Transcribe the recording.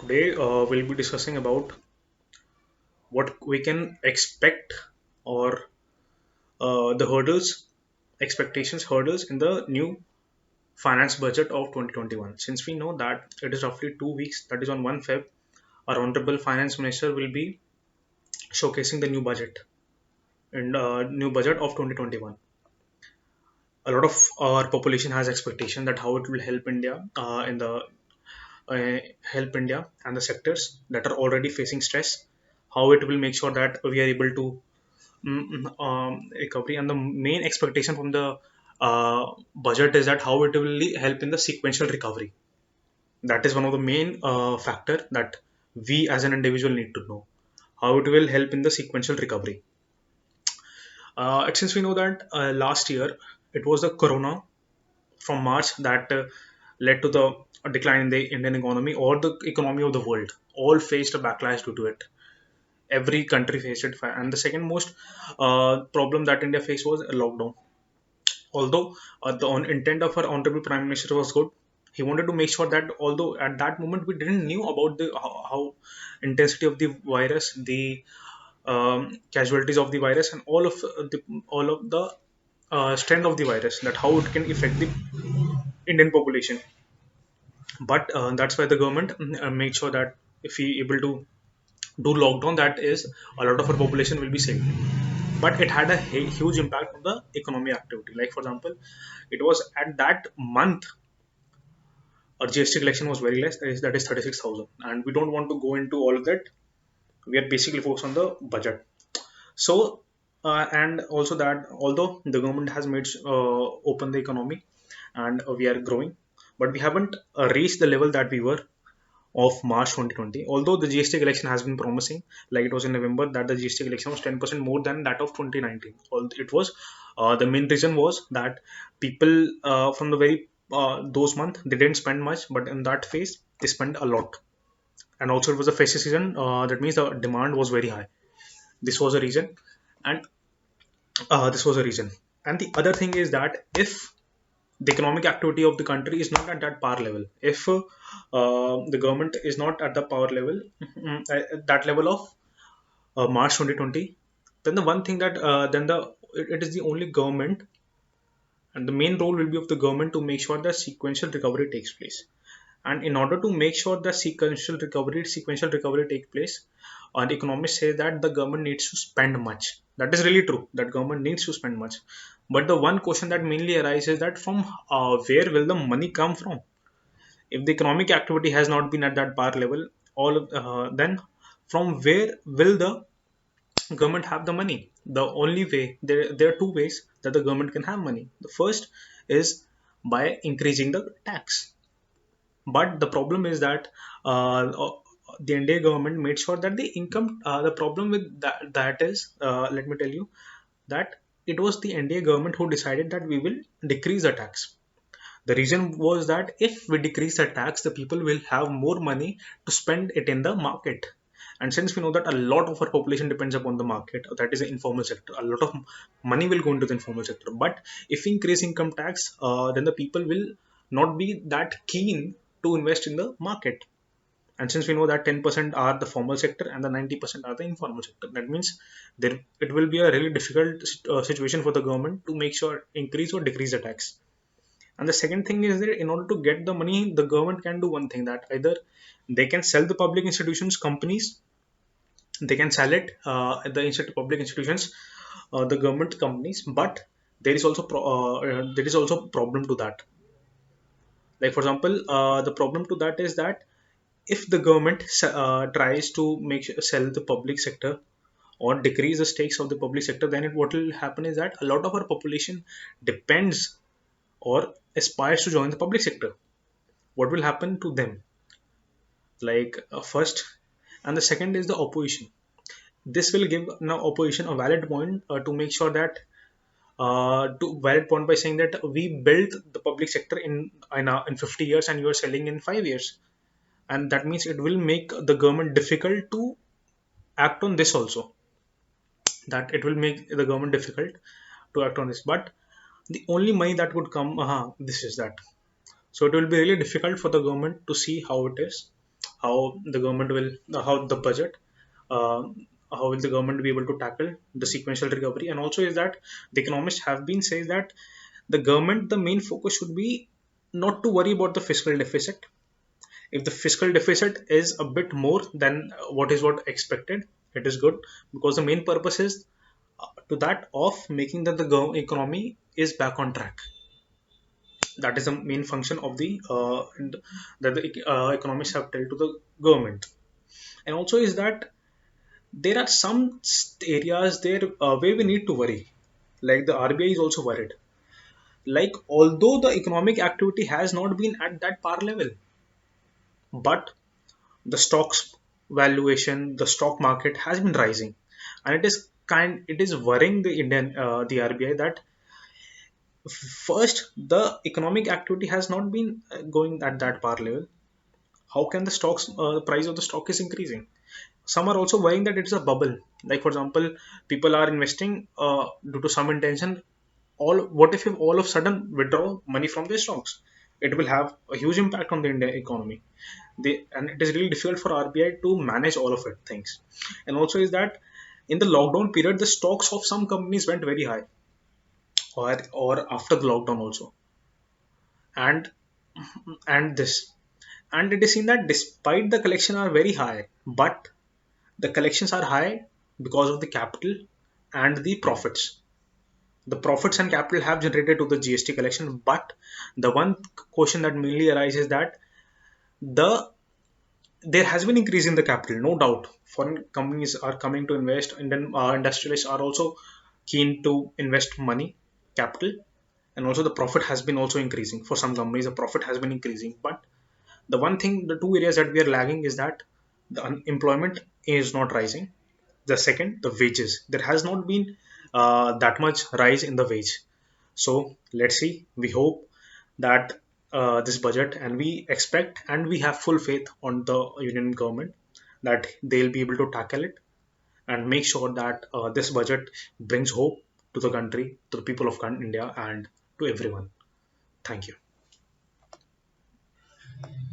Today, we'll be discussing about what we can expect or the hurdles in the new finance budget of 2021. Since we know that it is roughly 2 weeks, that is on 1 Feb, our Honorable Finance Minister will be showcasing the new budget and new budget of 2021. A lot of our population has expectation that how it will help India in the help India and the sectors that are already facing stress, how it will make sure that we are able to recovery. And the main expectation from the budget is that how it will help in the sequential recovery. That is one of the main factor that we as an individual need to know how it will help in the sequential recovery. Since we know that last year it was the corona from March that led to the decline in the Indian economy or the economy of the world. All faced a backlash due to it. Every country faced it, and the second most problem that India faced was a lockdown. Although the intent of our honorable prime minister was good, he wanted to make sure that although at that moment we didn't knew about the how intensity of the virus, the casualties of the virus, and all of the strength of the virus, that how it can affect the Indian population. But that's why the government made sure that if we able to do lockdown, that is a lot of our population will be saved. But it had a huge impact on the economic activity. Like for example, it was at that month our GST collection was very less, that is 36,000, and we don't want to go into all of that. We are basically focused on the budget. So and also that although the government has made open the economy and we are growing, but we haven't reached the level that we were of March 2020. Although the GST collection has been promising, like it was in November, that the GST collection was 10% more than that of 2019. It was the main reason was that people from the very those month they didn't spend much, but in that phase they spent a lot. And also it was a festive season. That means the demand was very high. This was a reason, and this was a reason. And the other thing is that if the economic activity of the country is not at that power level, if the government is not at the power level, at that level of March 2020, then the one thing that then the it is the only government, and the main role will be of the government to make sure that sequential recovery takes place. And in order to make sure that sequential recovery take place, the economists say that the government needs to spend much. That is really true, that government needs to spend much. But the one question that mainly arises is that from where will the money come from? If the economic activity has not been at that power level, then from where will the government have the money? The only way, there are two ways that the government can have money. The first is by increasing the tax. But the problem is that the India government made sure that the income, the problem with that is, let me tell you, that it was the India government who decided that we will decrease the tax. The reason was that if we decrease the tax, the people will have more money to spend it in the market. And since we know that a lot of our population depends upon the market, that is the informal sector, a lot of money will go into the informal sector. But if we increase income tax, then the people will not be that keen to invest in the market. And since we know that 10% are the formal sector and the 90% are the informal sector, that means there it will be a really difficult situation for the government to make sure increase or decrease the tax. And the second thing is that in order to get the money, the government can do one thing, that either they can sell the public institutions, companies, they can sell it public institutions, the government companies. But there is also problem to that. Like for example, the problem to that is that if the government tries to sell the public sector or decrease the stakes of the public sector, then what will happen is that a lot of our population depends or aspires to join the public sector. What will happen to them? Like first, and the second is the opposition. This will give now opposition a valid point to make sure that to valid point by saying that we built the public sector in 50 years and you are selling in 5 years. And that means it will make the government difficult to act on this also, that it will make the government difficult to act on this. But the only money that would come, this is that. So it will be really difficult for the government to see how it is, how the government will, how the budget, uh, how will the government be able to tackle the sequential recovery, and also is that the economists have been saying that the government, the main focus should be not to worry about the fiscal deficit. If the fiscal deficit is a bit more than what expected, it is good, because the main purpose is to that of making that the economy is back on track. That is the main function of the that the economists have told to the government. And also is that there are some areas there where we need to worry, like the RBI is also worried. Like, although the economic activity has not been at that par level, but the stocks valuation, the stock market has been rising, and it is worrying the the RBI that first the economic activity has not been going at that par level. How can the stocks price of the stock is increasing? Some are also worrying that it's a bubble. Like, for example, people are investing due to some intention. All What if all of a sudden withdraw money from their stocks? It will have a huge impact on the Indian economy. And it is really difficult for RBI to manage all of it things. And also is that in the lockdown period, the stocks of some companies went very high, or after the lockdown also. And and this and it is seen that despite the collection are very high, but the collections are high because of the capital and the profits. The profits and capital have generated to the GST collection, but the one question that mainly arises that the there has been increase in the capital, no doubt. Foreign companies are coming to invest, and then industrialists are also keen to invest money, capital, and also the profit has been also increasing. For some companies, the profit has been increasing, but the one thing, the two areas that we are lagging is that the unemployment is not rising. The second, the wages. There has not been that much rise in the wage. So let's see. We hope that this budget, and we expect and we have full faith on the union government that they'll be able to tackle it and make sure that this budget brings hope to the country, to the people of India, and to everyone. Thank you.